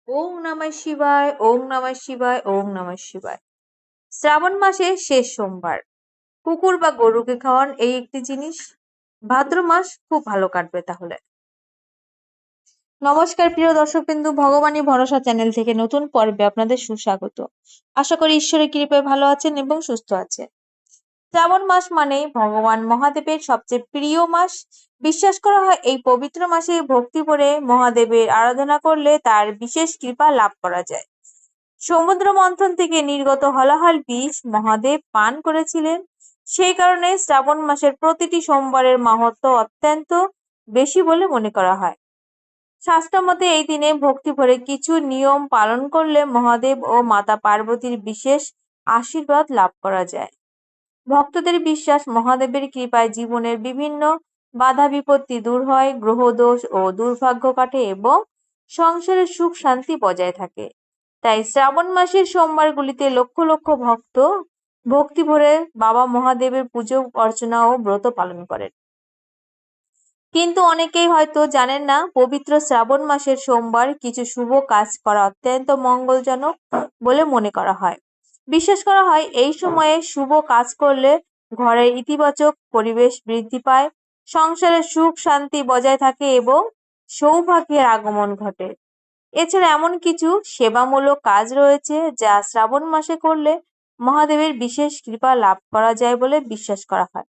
ওম নমঃ শিবায়, ওম নমঃ শিবায়, ওম নমঃ শিবায়। শ্রাবণ মাসের শেষ সোমবার কুকুর বা গরুকে খাওয়ান এই একটি জিনিস। ভাদ্র মাস খুব ভালো কাটবে তাহলে। নমস্কার প্রিয় দর্শকবিন্দু, ভগবানী ভরসা চ্যানেল থেকে নতুন পর্বে আপনাদের সুস্বাগত। আশা করি ঈশ্বরের কৃপায় ভালো আছেন এবং সুস্থ আছেন। শ্রাবণ মাস মানেই ভগবান মহাদেবের সবচেয়ে প্রিয় মাস। বিশ্বাস করা হয় এই পবিত্র মাসে ভক্তি ভরে মহাদেবের আরাধনা করলে তার বিশেষ কৃপা লাভ করা যায়। সমুদ্র মন্থন থেকে নির্গত হলাহল বিষ মহাদেব পান করেছিলেন। সেই কারণে শ্রাবণ মাসের প্রতিটি সোমবারের মাহাত্ম্য অত্যন্ত বেশি বলে মনে করা হয়। শাস্ত্রমতে এই দিনে ভক্তি ভরে কিছু নিয়ম পালন করলে মহাদেব ও মাতা পার্বতীর বিশেষ আশীর্বাদ লাভ করা যায়। ভক্তদের বিশ্বাস, মহাদেবের কৃপায় জীবনের বিভিন্ন বাধা বিপত্তি দূর হয়, গ্রহ দোষ ও দুর্ভাগ্য কাটে এবং সংসারে সুখ শান্তি বজায় থাকে। তাই শ্রাবণ মাসের সোমবারগুলিতে লক্ষ লক্ষ ভক্ত ভক্তি ভরে বাবা মহাদেবের পুজো অর্চনা ও ব্রত পালন করেন। কিন্তু অনেকেই হয়তো জানেন না, পবিত্র শ্রাবণ মাসের সোমবার কিছু শুভ কাজ করা অত্যন্ত মঙ্গলজনক বলে মনে করা হয়। বিশ্বাস করা হয় এই সময়ে শুভ কাজ করলে ঘরের ইতিবাচক পরিবেশ বৃদ্ধি পায়, সংসারে সুখ শান্তি বজায় থাকে এবং সৌভাগ্যের আগমন ঘটে। এছাড়া এমন কিছু সেবামূলক কাজ রয়েছে যা শ্রাবণ মাসে করলে মহাদেবের বিশেষ কৃপা লাভ করা যায় বলে বিশ্বাস করা হয়।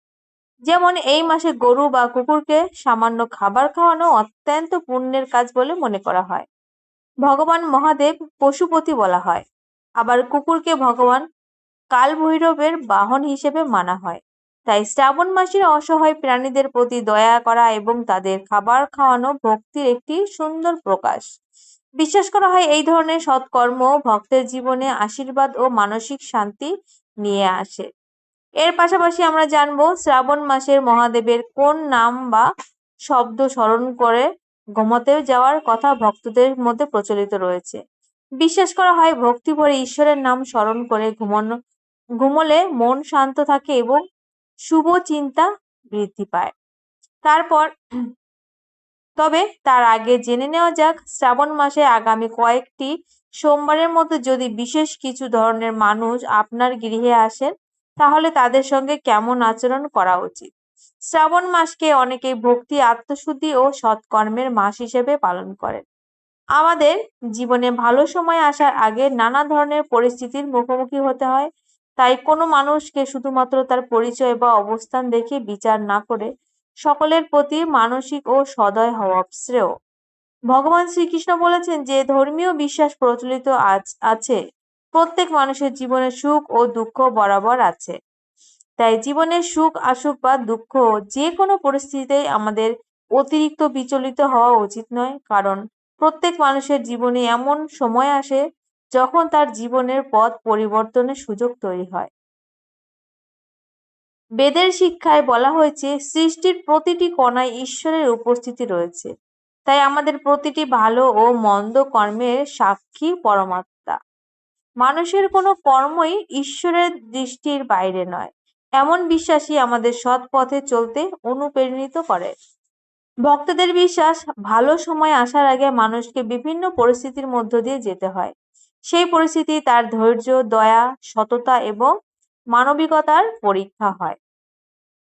যেমন এই মাসে গরু বা কুকুরকে সামান্য খাবার খাওয়ানো অত্যন্ত পুণ্যের কাজ বলে মনে করা হয়। ভগবান মহাদেব পশুপতি বলা হয়, আবার কুকুরকে ভগবান কালভৈরবের বাহন হিসেবে মানা হয়। তাই শ্রাবণ মাসের অসহায় প্রাণীদের প্রতি দয়া করা এবং তাদের খাবার খাওয়ানো ভক্তির একটি সুন্দর প্রকাশ। বিশ্বাস করা হয় এই ধরনের সৎকর্ম ভক্তের জীবনে আশীর্বাদ ও মানসিক শান্তি নিয়ে আসে। এর পাশাপাশি আমরা জানবো শ্রাবণ মাসের মহাদেবের কোন নাম বা শব্দ স্মরণ করে ঘুমাতে যাওয়ার কথা ভক্তদের মধ্যে প্রচলিত রয়েছে। বিশ্বাস করা হয় ভক্তি ভরে ঈশ্বরের নাম স্মরণ করে ঘুমোলে মন শান্ত থাকে এবং শুভ চিন্তা বৃদ্ধি পায়। তবে তার আগে জেনে নেওয়া যাক শ্রাবণ মাসে আগামী কয়েকটি সোমবারের মধ্যে যদি বিশেষ কিছু ধরনের মানুষ আপনার গৃহে আসেন, তাহলে তাদের সঙ্গে কেমন আচরণ করা উচিত। শ্রাবণ মাসকে অনেকেই ভক্তি, আত্মশুদ্ধি ও সৎকর্মের মাস হিসেবে পালন করেন। আমাদের জীবনে ভালো সময় আসার আগে নানা ধরনের পরিস্থিতির মুখোমুখি হতে হয়। তাই কোনো মানুষকে শুধুমাত্র তার পরিচয় বা অবস্থান দেখে বিচার না করে সকলের প্রতি মানসিক ও সদয় হওয়া শ্রেয়। ভগবান শ্রীকৃষ্ণ বলেছেন যে ধর্মীয় বিশ্বাস প্রচলিত আছে প্রত্যেক মানুষের জীবনে সুখ ও দুঃখ বরাবর আছে। তাই জীবনের সুখ আসুক বা দুঃখ, যে কোনো পরিস্থিতিতেই আমাদের অতিরিক্ত বিচলিত হওয়া উচিত নয়, কারণ প্রত্যেক মানুষের জীবনে এমন সময় আসে যখন তার জীবনের পথ পরিবর্তনের সুযোগ তৈরি হয়। বেদের শিক্ষায় বলা হয়েছে সৃষ্টির প্রতিটি কণায় ঈশ্বরের উপস্থিতি রয়েছে। তাই আমাদের প্রতিটি ভালো ও মন্দ কর্মের সাক্ষী পরমাত্মা। মানুষের কোনো কর্মই ঈশ্বরের দৃষ্টির বাইরে নয়, এমন বিশ্বাসই আমাদের সৎ পথে চলতে অনুপ্রাণিত করে। ভক্তদের বিশ্বাস, ভালো সময় আসার আগে মানুষকে বিভিন্ন পরিস্থিতির মধ্য দিয়ে যেতে হয়। সেই পরিস্থিতি তার ধৈর্য, দয়া, সততা এবং মানবিকতার পরীক্ষা হয়।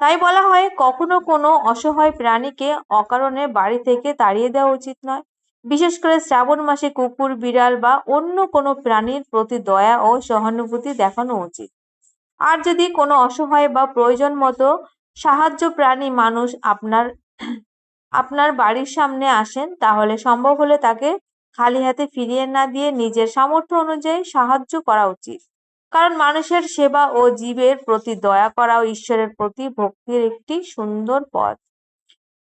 তাই বলা হয় কখনো কোনো অসহায় প্রাণীকে অকারণে বাড়ি থেকে তাড়িয়ে দেওয়া উচিত নয়। বিশেষ করে শ্রাবণ মাসে কুকুর, বিড়াল বা অন্য কোনো প্রাণীর প্রতি দয়া ও সহানুভূতি দেখানো উচিত। আর যদি কোনো অসহায় বা প্রয়োজন মতো সাহায্য প্রাণী মানুষ আপনার বাড়ির সামনে আসেন, তাহলে সম্ভব হলে তাকে খালি হাতে ফিরিয়ে না দিয়ে নিজের সামর্থ্য অনুযায়ী সাহায্য করা উচিত। কারণ মানুষের সেবা ও জীবের প্রতি দয়া করাও ঈশ্বরের প্রতি ভক্তির একটি সুন্দর পথ।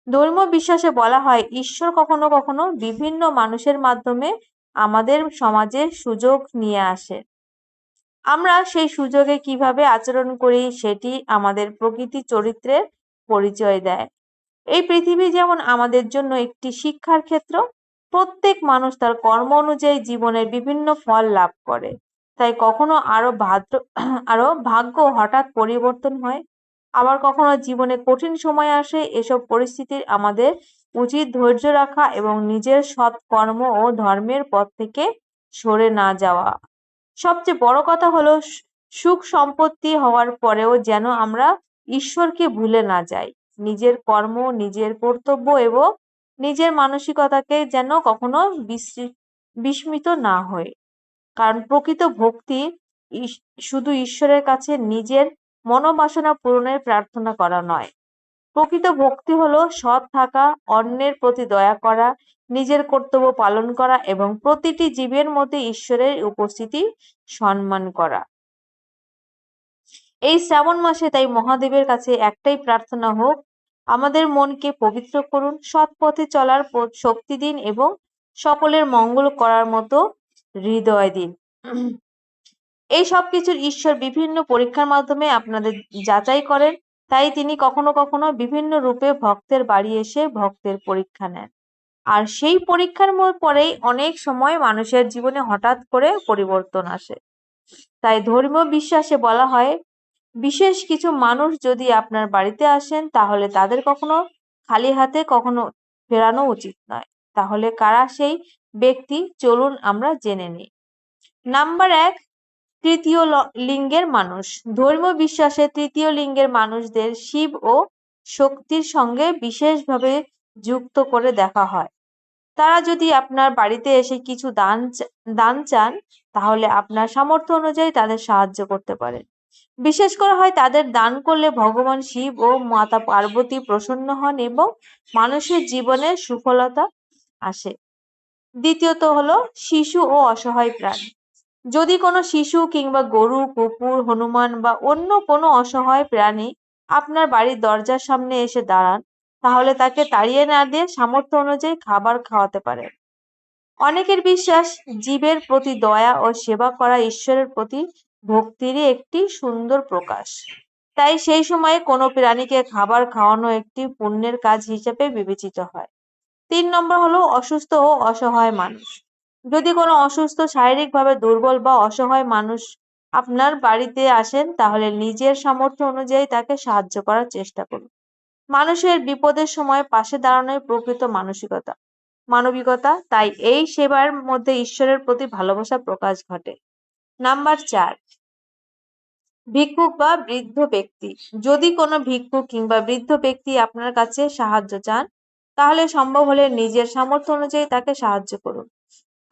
ধর্মীয় বিশ্বাসে বলা হয় ঈশ্বর কখনো কখনো বিভিন্ন মানুষের মাধ্যমে আমাদের সমাজে সুযোগ নিয়ে আসে। আমরা সেই সুযোগে কিভাবে আচরণ করি সেটি আমাদের প্রকৃতি চরিত্রের পরিচয় দেয়। এই পৃথিবী যেমন আমাদের জন্য একটি শিক্ষার ক্ষেত্র, প্রত্যেক মানুষ তার কর্ম অনুযায়ী জীবনের বিভিন্ন ফল লাভ করে। তাই কখনো আরো ভাগ্য হঠাৎ পরিবর্তন হয়, আবার কখনো জীবনে কঠিন সময় আসে। এসব পরিস্থিতির আমাদের উচিত ধৈর্য রাখা এবং নিজের সৎ কর্ম ও ধর্মের পথ থেকে সরে না যাওয়া। সবচেয়ে বড় কথা হলো সুখ সম্পত্তি হওয়ার পরেও যেন আমরা ঈশ্বরকে ভুলে না যাই। নিজের কর্ম, নিজের কর্তব্য এবং নিজের মানসিকতাকে যেন কখনো বিস্মিত না হয়। কারণ প্রকৃত ভক্তি শুধু ঈশ্বরের কাছে নিজের মনোবাসনা পূরণের প্রার্থনা করা নয়। প্রকৃত ভক্তি হলো সৎ থাকা, অন্যের প্রতি দয়া করা, নিজের কর্তব্য পালন করা এবং প্রতিটি জীবের মধ্যে ঈশ্বরের উপস্থিতি সম্মান করা। এই শ্রাবণ মাসে তাই মহাদেবের কাছে একটাই প্রার্থনা হোক, আমাদের মনকে পবিত্র করুন, সৎ পথে চলার শক্তি দিন এবং সকলের মঙ্গল করার মতো হৃদয় দিন। এই সবকিছুর ঈশ্বর বিভিন্ন পরীক্ষার মাধ্যমে আপনাদের যাচাই করেন, তাই তিনি কখনো কখনো বিভিন্ন রূপে ভক্তের বাড়ি এসে ভক্তের পরীক্ষা নেন। আর সেই পরীক্ষার পরেই অনেক সময় মানুষের জীবনে হঠাৎ করে পরিবর্তন আসে। তাই ধর্মীয় বিশ্বাসে বলা হয়, বিশেষ কিছু মানুষ যদি আপনার বাড়িতে আসেন তাহলে তাদের কখনো খালি হাতে কখনো ফেরানো উচিত নয়। তাহলে কারা সেই ব্যক্তি, চলুন আমরা জেনে নিই। নাম্বার 1, তৃতীয় লিঙ্গের মানুষ। ধর্মীয় বিশ্বাসে তৃতীয় লিঙ্গের মানুষদের শিব ও শক্তির সঙ্গে বিশেষভাবে যুক্ত করে দেখা হয়। তারা যদি আপনার বাড়িতে এসে কিছু দান চান তাহলে আপনার সামর্থ্য অনুযায়ী তাদের সাহায্য করতে পারেন। বিশেষ করা হয় তাদের দান করলে ভগবান শিব ও মাতা পার্বতী প্রসন্ন হন এবং মানুষের জীবনে সুফলতা আসে। দ্বিতীয়ত হলো শিশু ও অসহায় প্রাণী। যদি কোনো শিশু কিংবা গরু, কুকুর, হনুমান বা অন্য কোনো অসহায় প্রাণী আপনার বাড়ির দরজার সামনে এসে দাঁড়ান, তাহলে তাকে তাড়িয়ে না দিয়ে সামর্থ্য অনুযায়ী খাবার খাওয়াতে পারেন। অনেকের বিশ্বাস, জীবের প্রতি দয়া ও সেবা করা ঈশ্বরের প্রতি ভক্তিরই একটি সুন্দর প্রকাশ। তাই সেই সময়ে কোনো প্রাণীকে খাবার খাওয়ানো একটি পুণ্যের কাজ হিসেবে বিবেচিত হয়। 3 নম্বর হলো অসুস্থ ও অসহায় মানুষ। যদি কোনো অসুস্থ, শারীরিকভাবে দুর্বল বা অসহায় মানুষ আপনার বাড়িতে আসেন তাহলে নিজের সামর্থ্য অনুযায়ী তাকে সাহায্য করার চেষ্টা করুন। মানুষের বিপদের সময় পাশে দাঁড়ানোই প্রকৃত মানবিকতা। তাই এই সেবার মধ্যে ঈশ্বরের প্রতি ভালোবাসা প্রকাশ ঘটে। নাম্বার 4, ভিক্ষুক বা বৃদ্ধ ব্যক্তি। যদি কোনো ভিক্ষুক কিংবা বৃদ্ধ ব্যক্তি আপনার কাছে সাহায্য চান তাহলে সম্ভব হলে নিজের সামর্থ্য অনুযায়ী তাকে সাহায্য করুন।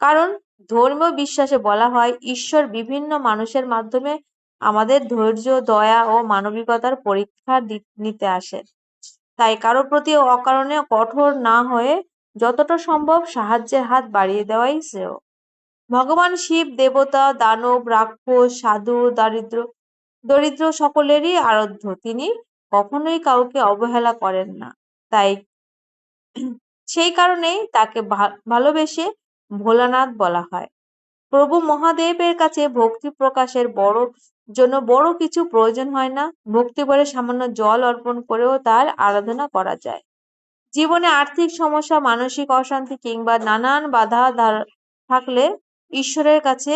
কারণ ধর্মীয় বিশ্বাসে বলা হয়, ঈশ্বর বিভিন্ন মানুষের মাধ্যমে আমাদের ধৈর্য, দয়া ও মানবিকতার পরীক্ষা নিতে আসেন। তাই কারো প্রতি অকারণে কঠোর না হয়ে যতটা সম্ভব সাহায্যের হাত বাড়িয়ে দেওয়াই শ্রেয়। ভগবান শিব দেবতা, দানব, রাক্ষস, সাধু, দরিদ্র সকলেরই আরাধ্য। তিনি কখনোই কাউকে অবহেলা করেন না। তাই সেই কারণেই তাকে ভালোবেসে ভোলানাথ বলা হয়। প্রভু মহাদেবের কাছে ভক্তি প্রকাশের জন্য বড় কিছু প্রয়োজন হয় না। ভক্তি ভরে সামান্য জল অর্পণ করেও তার আরাধনা করা যায়। জীবনে আর্থিক সমস্যা, মানসিক অশান্তি কিংবা নানান বাধা থাকলে ঈশ্বরের কাছে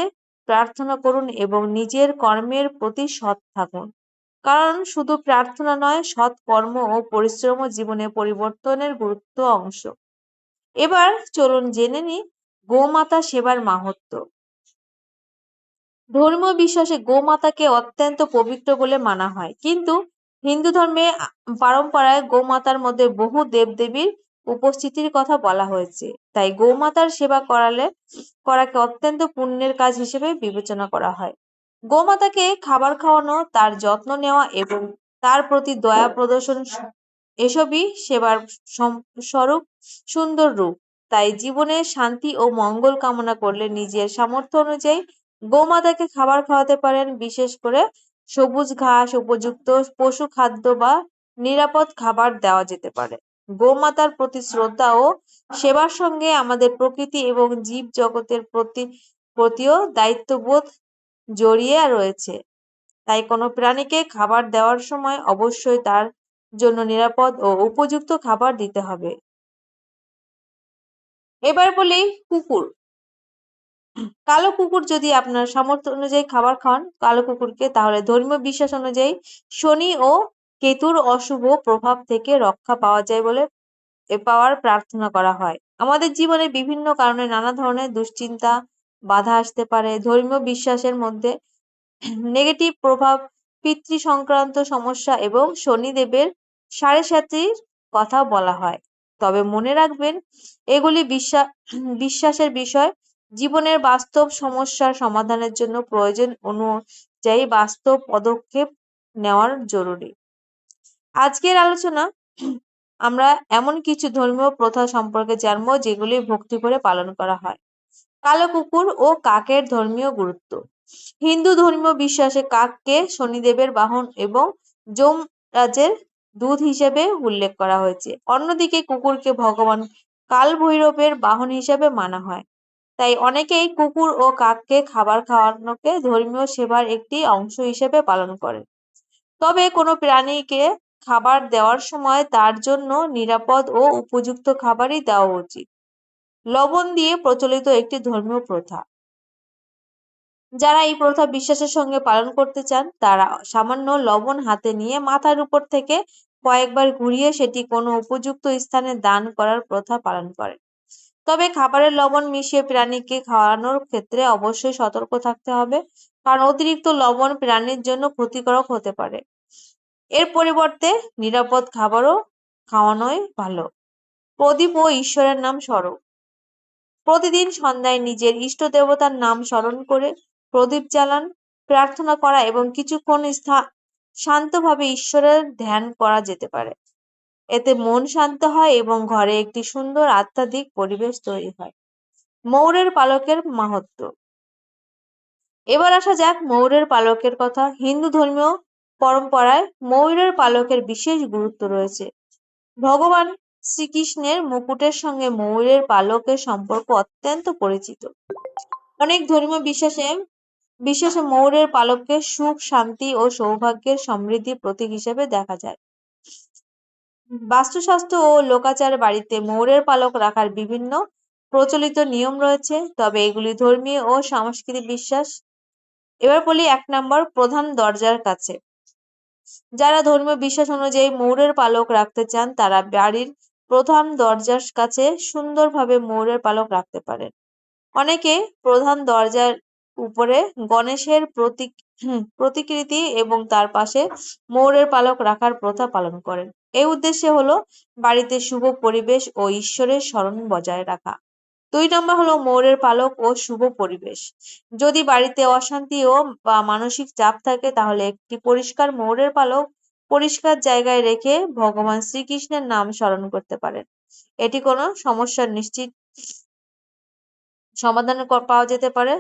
প্রার্থনা করুন এবং নিজের কর্মের প্রতি সৎ থাকুন। কারণ শুধু প্রার্থনা নয়, সৎ কর্ম ও পরিশ্রমও জীবনে পরিবর্তনের গুরুত্ব অংশ। এবার চলুন জেনে নিই গোমাতা সেবার মাহাত্ম্য। ধর্মীয় বিশ্বাসে গোমাতাকে অত্যন্ত পবিত্র বলে মানা হয়, কিন্তু হিন্দু ধর্মে পরম্পরায় গোমাতার মধ্যে বহু দেবদেবীর উপস্থিতির কথা বলা হয়েছে। তাই গোমাতার সেবা করাকে অত্যন্ত পুণ্যের কাজ হিসেবে বিবেচনা করা হয়। গোমাতাকে খাবার খাওয়ানো, তার যত্ন নেওয়া এবং তার প্রতি দয়া প্রদর্শন এসবই সেবার স্বরূপ সুন্দর রূপ। তাই জীবনে শান্তি ও মঙ্গল কামনা করলে নিজের সামর্থ্য অনুযায়ী গোমাতাকে খাবার খাওয়াতে পারেন। বিশেষ করে সবুজ ঘাস, উপযুক্ত পশু খাদ্য বা নিরাপদ খাবার দেওয়া যেতে পারে। গোমাতার প্রতি শ্রদ্ধা ও সেবার সঙ্গে আমাদের প্রকৃতি এবং জীব জগতের প্রতিও দায়িত্ববোধ জড়িয়ে রয়েছে। তাই কোনো প্রাণীকে খাবার দেওয়ার সময় অবশ্যই তার জন্য নিরাপদ ও উপযুক্ত খাবার দিতে হবে। এবার বলি কুকুর। কালো কুকুর যদি আপনার সামর্থ্য অনুযায়ী খাবার খাওয়ান কালো কুকুরকে, তাহলে ধর্মীয় বিশ্বাস অনুযায়ী শনি ও কেতুর অশুভ প্রভাব থেকে রক্ষা পাওয়া যায় বলে পাওয়ার প্রার্থনা করা হয়। আমাদের জীবনে বিভিন্ন কারণে নানা ধরনের দুশ্চিন্তা, বাধা আসতে পারে। ধর্মীয় বিশ্বাসের মধ্যে নেগেটিভ প্রভাব, পিতৃ সংক্রান্ত সমস্যা এবং শনিদেবের সাড়ে সাতির কথা বলা হয়। তবে মনে রাখবেন, এগুলি বিশ্বাসের বিষয়। জীবনের বাস্তব সমস্যার সমাধানের জন্য প্রয়োজন অনুযায়ী বাস্তব পদক্ষেপ নেওয়ার জরুরি। আজকের আলোচনা আমরা এমন কিছু ধর্মীয় প্রথা সম্পর্কে জানবো যেগুলি ভক্তি করে পালন করা হয়। কালো কুকুর ও কাকের ধর্মীয় গুরুত্ব। হিন্দু ধর্মীয় বিশ্বাসে কাককে শনিদেবের বাহন এবং যমরাজের দূত হিসেবে উল্লেখ করা হয়েছে। অন্যদিকে কুকুরকে ভগবান কালভৈরবের বাহন হিসেবে মানা হয়। তাই অনেকেই কুকুর ও কাককে খাবার খাওয়ানোকে ধর্মীয় সেবার একটি অংশ হিসেবে পালন করে। তবে কোনো প্রাণীকে খাবার দেওয়ার সময় তার জন্য নিরাপদ ও উপযুক্ত খাবারই দেওয়া উচিত। লবণ দিয়ে প্রচলিত একটি ধর্মীয় প্রথা। যারা এই প্রথা বিশ্বাসের সঙ্গে পালন করতে চান, তারা সামান্য লবণ হাতে নিয়ে মাথার উপর থেকে কয়েকবার ঘুরিয়ে সেটি কোনো উপযুক্ত স্থানে দান করার প্রথা পালন করেন। তবে খাবারে লবণ মিশিয়ে প্রাণীকে খাওয়ানোর ক্ষেত্রে অবশ্যই সতর্ক থাকতে হবে, কারণ অতিরিক্ত লবণ প্রাণীর জন্য ক্ষতিকারক হতে পারে। এর পরিবর্তে নিরাপদ খাবারও খাওয়ানোই ভালো। প্রদীপ ও ঈশ্বরের নাম স্মরণ। প্রতিদিন সন্ধ্যায় নিজের ইষ্ট দেবতার নাম স্মরণ করে প্রদীপ জ্বালান, প্রার্থনা করা এবং কিছুক্ষণ শান্তভাবে ঈশ্বরের ধ্যান করা যেতে পারে। এতে মন শান্ত হয় এবং ঘরে একটি সুন্দর আধ্যাত্মিক পরিবেশ তৈরি হয়। ময়ূরের পালকের মাহাত্ম্য। এবার আসা যাক ময়ূরের পালকের কথা। হিন্দু ধর্মীয় পরম্পরায় ময়ূরের পালকের বিশেষ গুরুত্ব রয়েছে। ভগবান শ্রীকৃষ্ণের মুকুটের সঙ্গে ময়ূরের পালকের সম্পর্ক অত্যন্ত পরিচিত। অনেক ধর্মীয় বিশ্বাসে ময়ূরের পালককে সুখ, শান্তি ও সৌভাগ্যের সমৃদ্ধির প্রতীক হিসেবে দেখা যায়। বাস্তুশাস্ত্র ও লোকাচার বাড়িতে ময়ূরের পালক রাখার বিভিন্ন প্রচলিত নিয়ম রয়েছে, তবে এগুলি ধর্মীয় ও সাংস্কৃতিক বিশ্বাস। এবার বলি 1 নম্বর, প্রধান দরজার কাছে। যারা ধর্মীয় বিশ্বাস অনুযায়ী ময়ূরের পালক রাখতে চান, তারা বাড়ির প্রধান দরজার কাছে সুন্দরভাবে ময়ূরের পালক রাখতে পারেন। অনেকে প্রধান দরজার উপরে গণেশের প্রতিকৃতি এবং তার পাশে ময়ূরের পালক রাখার প্রথা পালন করেন। এই উদ্দেশ্য হলো বাড়িতে শুভ পরিবেশ ও ঈশ্বরের স্মরণ বজায় রাখা। 2 নম্বর হলো ময়ূরের পালক ও শুভ পরিবেশ। যদি বাড়িতে অশান্তি বা মানসিক চাপ থাকে, তাহলে একটি পরিষ্কার ময়ূরের পালক পরিষ্কার জায়গায় রেখে ভগবান শ্রীকৃষ্ণের নাম স্মরণ করতে পারেন। এটি কোনো সমস্যার নিশ্চিত সমাধান পাওয়া যেতে পারে।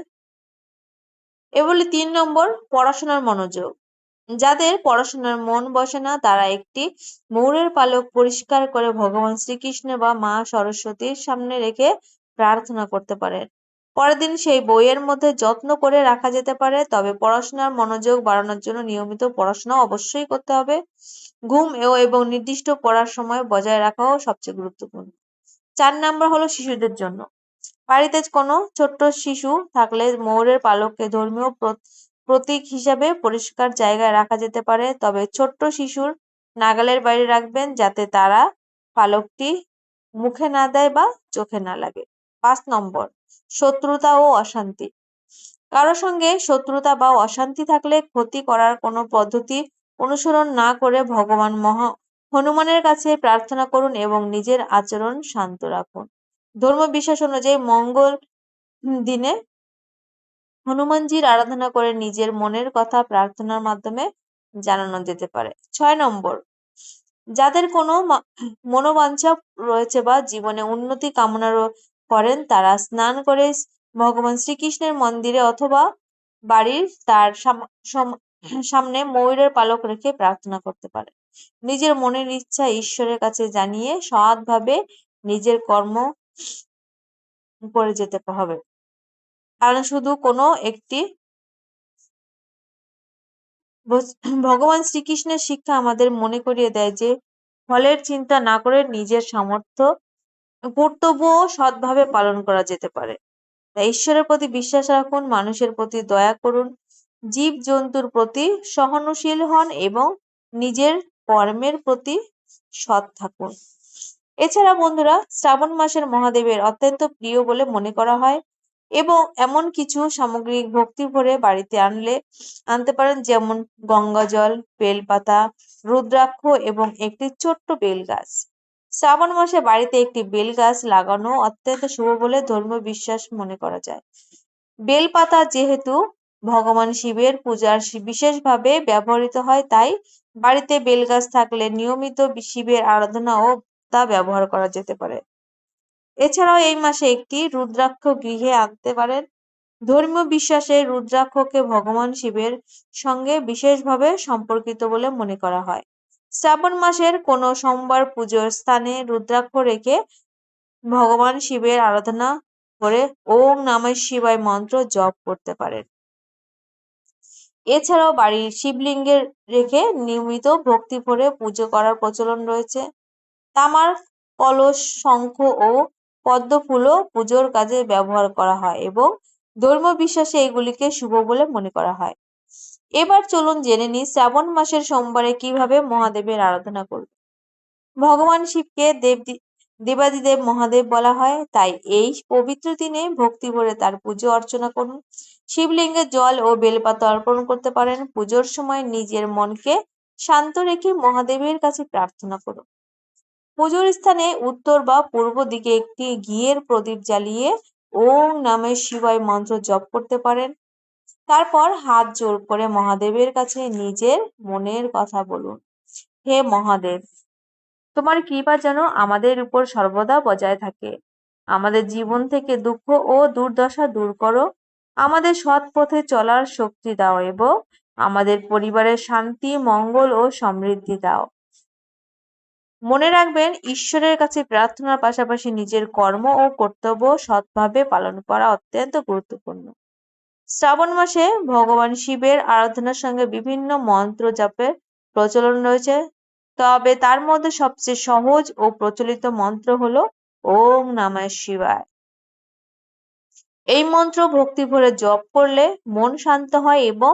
এগুলি 3 নম্বর, পড়াশোনার মনোযোগ। যাদের পড়াশোনার মন বসে না, তারা একটি ময়ূরের পালক পরিষ্কার করে ভগবান শ্রীকৃষ্ণ বা মা সরস্বতীর সামনে রেখে প্রার্থনা করতে পারেন। পরের দিন সেই বইয়ের মধ্যে যত্ন করে রাখা যেতে পারে। তবে পড়াশোনার মনোযোগ বাড়ানোর জন্য নিয়মিত পড়াশোনা অবশ্যই করতে হবে। ঘুম এবং নির্দিষ্ট পড়ার সময় বজায় রাখাও সবচেয়ে গুরুত্বপূর্ণ। 4 নম্বর হলো শিশুদের জন্য। বাড়িতে কোনো ছোট্ট শিশু থাকলে ময়ূরের পালককে ধর্মীয় প্রতীক হিসাবে পরিষ্কার জায়গায় রাখা যেতে পারে। তবে ছোট্ট শিশুর নাগালের বাইরে রাখবেন, যাতে তারা পালকটি মুখে না দেয় বা চোখে না লাগে। 5 নম্বর, শত্রুতা ও অশান্তি। কারো সঙ্গে শত্রুতা বা অশান্তি থাকলে ক্ষতি করার কোনো পদ্ধতি অনুসরণ না করে ভগবান হনুমানের কাছে প্রার্থনা করুন এবং নিজের আচরণ শান্ত রাখুন। ধর্ম বিশ্বাস অনুযায়ী মঙ্গল দিনে হনুমানজির আরাধনা করে নিজের মনের কথা প্রার্থনার মাধ্যমে জানানো যেতে পারে। 6 নম্বর, যাদের কোনো মনোবাঞ্ছা রয়েছে বা জীবনে উন্নতি কামনা করেন, তারা স্নান করে ভগবান শ্রীকৃষ্ণের মন্দিরে অথবা বাড়ির তার সামনে ময়ূরের পালক রেখে প্রার্থনা করতে পারে। নিজের মনের ইচ্ছা ঈশ্বরের কাছে জানিয়ে সৎভাবে নিজের কর্ম করে যেতে হবে। কারণ শুধু কোনো একটি ভগবান শ্রীকৃষ্ণের শিক্ষা আমাদের মনে করিয়ে দেয় যে ফলের চিন্তা না করে নিজের কর্তব্য সৎভাবে পালন করা যেতে পারে। তাই ঈশ্বরের প্রতি বিশ্বাস রাখুন, মানুষের প্রতি দয়া করুন, জীব-জন্তুর প্রতি সহনশীল হন এবং নিজের কর্মের প্রতি সৎ থাকুন। এছাড়া বন্ধুরা, শ্রাবণ মাসের মহাদেবের অত্যন্ত প্রিয় বলে মনে করা হয় এবং এমন কিছু সামগ্রিক ভক্তি ভরে বাড়িতে আনতে পারেন, যেমন গঙ্গা জল, বেলপাতা, রুদ্রাক্ষ এবং একটি ছোট্ট বেল গাছ। শ্রাবণ মাসে বাড়িতে একটি বেল গাছ লাগানো অত্যন্ত শুভ বলে ধর্মীয় বিশ্বাস মনে করা যায়। বেলপাতা যেহেতু ভগবান শিবের পূজার বিশেষভাবে ব্যবহৃত হয়, তাই বাড়িতে বেলগাছ থাকলে নিয়মিত শিবের আরাধনা ও তা ব্যবহার করা যেতে পারে। এছাড়াও এই মাসে একটি রুদ্রাক্ষ গৃহে আনতে পারেন। ধর্মীয় বিশ্বাসে রুদ্রাক্ষকে ভগবান শিবের সঙ্গে বিশেষভাবে সম্পর্কিত বলে মনে করা হয়। শ্রাবণ মাসের কোনো সোমবার পুজোর স্থানে রুদ্রাক্ষ রেখে ভগবান শিবের আরাধনা করে ওম নমঃ শিবায় মন্ত্র জপ করতে পারেন। এছাড়াও বাড়ির শিবলিঙ্গে রেখে নিয়মিত ভক্তি ভরে পুজো করার প্রচলন রয়েছে। তামার কলস, শঙ্খ ও পদ্ম ফুলও পুজোর কাজে ব্যবহার করা হয় এবং ধর্মীয় বিশ্বাসে এগুলিকে শুভ বলে মনে করা হয়। এবার চলুন জেনে নিই শ্রাবণ মাসের সোমবারে কিভাবে মহাদেবের আরাধনা করব। ভগবান শিবকে দেবাদিদেব মহাদেব বলা হয়, তাই এই পবিত্র দিনে ভক্তি ভরে তার পুজো অর্চনা করুন। শিবলিঙ্গে জল ও বেলপাতা অর্পণ করতে পারেন। পুজোর সময় নিজের মনকে শান্ত রেখে মহাদেবের কাছে প্রার্থনা করুন। পুজোর স্থানে উত্তর বা পূর্ব দিকে একটি ঘিয়ের প্রদীপ জ্বালিয়ে ওম নমঃ শিবায় মন্ত্র জপ করতে পারেন। তারপর হাত জোড় করে মহাদেবের কাছে নিজের মনের কথা বলুন। হে মহাদেব, তোমার কৃপা যেন আমাদের উপর সর্বদা বজায় থাকে। আমাদের জীবন থেকে দুঃখ ও দুর্দশা দূর করো। আমাদের সৎ পথে চলার শক্তি দাও এবং আমাদের পরিবারের শান্তি, মঙ্গল ও সমৃদ্ধি দাও। মনে রাখবেন, ঈশ্বরের কাছে প্রার্থনার পাশাপাশি নিজের কর্ম ও কর্তব্য সৎভাবে পালন করা অত্যন্ত গুরুত্বপূর্ণ। শ্রাবণ মাসে ভগবান শিবের আরাধনার সঙ্গে বিভিন্ন মন্ত্র জপের প্রচলন রয়েছে, তবে তার মধ্যে সবচেয়ে সহজ ও প্রচলিত মন্ত্র হলো ওম নমঃ শিবায়। এই মন্ত্র ভক্তি ভরে জপ করলে মন শান্ত হয় এবং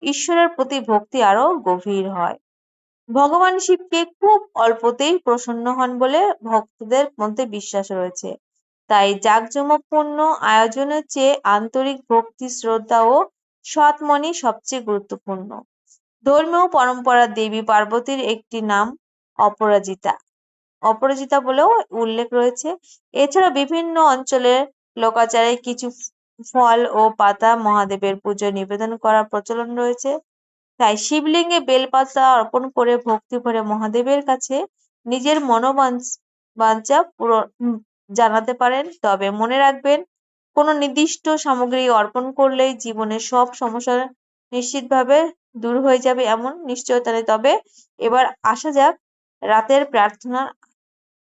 ঈশ্বরের প্রতি ভক্তি আরো গভীর হয়। ভগবান শিবকে খুব অল্পতেই প্রসন্ন হন বলে ভক্তদের মধ্যে বিশ্বাস রয়েছে। তাই জাঁকজমকপূর্ণ আয়োজনের চেয়ে আন্তরিক ভক্তি, শ্রদ্ধা ও সৎ মনই সবচেয়ে গুরুত্বপূর্ণ। ধর্মীয় পরম্পরা দেবী পার্বতীর একটি নাম অপরাজিতা অপরাজিতা বলেও উল্লেখ রয়েছে। এছাড়া বিভিন্ন অঞ্চলের লোকাচারে কিছু ফল ও পাতা মহাদেবের পুজোয় নিবেদন করার প্রচলন রয়েছে। তাই শিবলিঙ্গে বেলপাতা অর্পণ করে ভক্তি ভরে মহাদেবের কাছে নিজের মনোবাঞ্ছা জানাতে পারেন। তবে মনে রাখবেন, কোনো নির্দিষ্ট সামগ্রী অর্পণ করলেই জীবনের সব সমস্যা নিশ্চিতভাবে দূর হয়ে যাবে এমন নিশ্চয়তা নেই। তবে এবার আসা যাক রাতের প্রার্থনার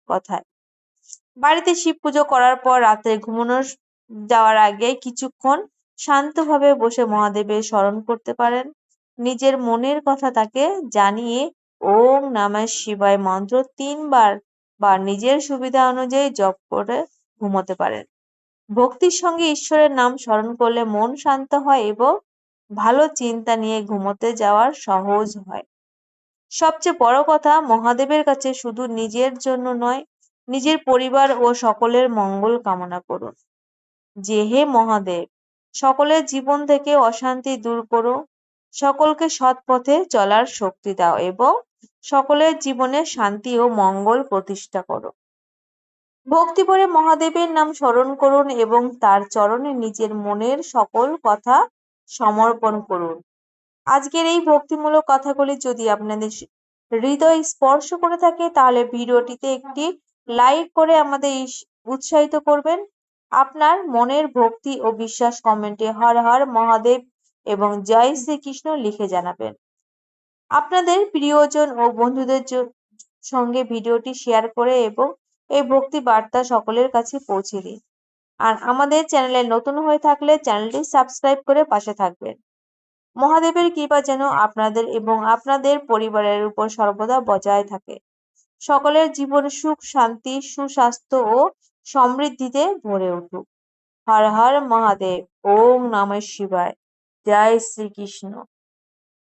কথায়। বাড়িতে শিব পুজো করার পর রাতে ঘুমানোর যাওয়ার আগে কিছুক্ষণ শান্তভাবে বসে মহাদেবের স্মরণ করতে পারেন। নিজের মনের কথা তাকে জানিয়ে ওম নমঃ শিবায় মন্ত্র ৩ বার বা নিজের সুবিধা অনুযায়ী জপ করে ঘুমোতে পারেন। ভক্তির সঙ্গে ঈশ্বরের নাম স্মরণ করলে মন শান্ত হয় এবং ভালো চিন্তা নিয়ে ঘুমোতে যাওয়ার সহজ হয়। সবচেয়ে বড় কথা, মহাদেবের কাছে শুধু নিজের জন্য নয়, নিজের পরিবার ও সকলের মঙ্গল কামনা করুন। যে হে মহাদেব, সকলের জীবন থেকে অশান্তি দূর করো, সকলকে সৎ পথে চলার শক্তি দাও এবং সকলের জীবনে শান্তি ও মঙ্গল প্রতিষ্ঠা করো। ভক্তি ভরে মহাদেবের নাম স্মরণ করুন এবং তার চরণে নিজের মনের সকল কথা সমর্পণ করুন। আজকের এই ভক্তিমূলক কথাগুলি যদি আপনাদের হৃদয় স্পর্শ করে থাকে, তাহলে ভিডিওটিতে একটি লাইক করে আমাদের উৎসাহিত করবেন। আপনার মনের ভক্তি ও বিশ্বাস কমেন্টে হর হর মহাদেব এবং জয় শ্রীকৃষ্ণ লিখে জানাবেন। আপনাদের প্রিয়জন ও বন্ধুদের সঙ্গে ভিডিওটি শেয়ার করে এবং এই ভক্তি বার্তা সকলের কাছে পৌঁছে দিন। আর আমাদের চ্যানেলে নতুন হয়ে থাকলে চ্যানেলটি সাবস্ক্রাইব করে পাশে থাকবেন। মহাদেবের কৃপা যেন আপনাদের এবং আপনাদের পরিবারের উপর সর্বদা বজায় থাকে। সকলের জীবন সুখ, শান্তি, সুস্বাস্থ্য ও সমৃদ্ধিতে ভরে উঠুক। হর হর মহাদেব। ওম নমঃ শিবায়। জয় শ্রীকৃষ্ণ।